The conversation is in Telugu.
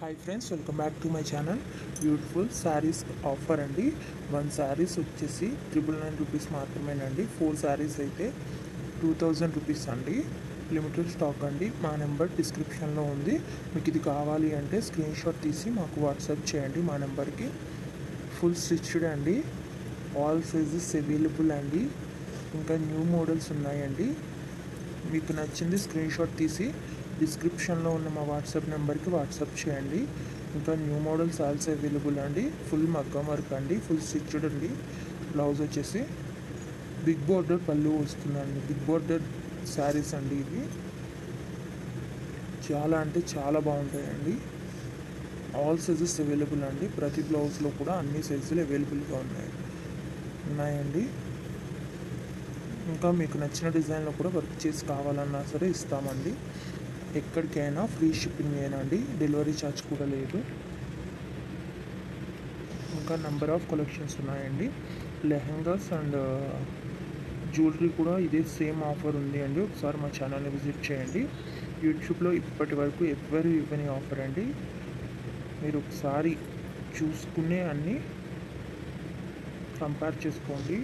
Hi friends, welcome back to my channel. Beautiful saris offer అండి. 1 శారీస్ వచ్చేసి 999 రూపీస్ మాత్రమేనండి. 4 శారీస్ అయితే 2000 రూపీస్ అండి. లిమిటెడ్ స్టాక్ అండి. మా నెంబర్ డిస్క్రిప్షన్లో ఉంది. మీకు ఇది కావాలి అంటే స్క్రీన్ షాట్ తీసి మాకు వాట్సాప్ చేయండి మా నెంబర్కి. ఫుల్ స్టిచ్డ్ అండి. ఆల్ సైజెస్ అవైలబుల్ అండి. ఇంకా న్యూ మోడల్స్ ఉన్నాయండి. మీకు నచ్చింది స్క్రీన్ షాట్ తీసి డిస్క్రిప్షన్లో ఉన్న మా వాట్సాప్ నెంబర్కి వాట్సాప్ చేయండి. ఇంకా న్యూ మోడల్స్ ఆల్సో అవైలబుల్ అండి. ఫుల్ మగ్గం వర్క్ అండి, ఫుల్ స్టిచ్డ్ అండి. బ్లౌజ్ వచ్చేసి బిగ్ బోర్డర్ పళ్ళు వస్తుందండి. బిగ్ బోర్డర్ శారీస్ అండి ఇవి. చాలా అంటే చాలా బాగుంటాయండి. ఆల్ సైజెస్ అవైలబుల్ అండి. ప్రతి బ్లౌజ్లో కూడా అన్ని సైజులు అవైలబుల్గా ఉన్నాయండి. ఇంకా మీకు నచ్చిన డిజైన్లో కూడా వర్క్ చేసి కావాలన్నా సరే ఇస్తామండి. ఎక్కడికైనా ఫ్రీ షిప్పింగ్ ఏనండి. డెలివరీ ఛార్జ్ కూడా లేదు. ఇంకా నెంబర్ ఆఫ్ కలెక్షన్స్ ఉన్నాయండి. లెహంగాస్ అండ్ జ్యువెలరీ కూడా ఇదే సేమ్ ఆఫర్ ఉంది అండి. ఒకసారి మా ఛానల్ని విజిట్ చేయండి. యూట్యూబ్లో ఇప్పటి వరకు ఎవ్వరు ఇవ్వని ఆఫర్ అండి. మీరు ఒకసారి చూసుకునే అన్నీ కంపేర్ చేసుకోండి.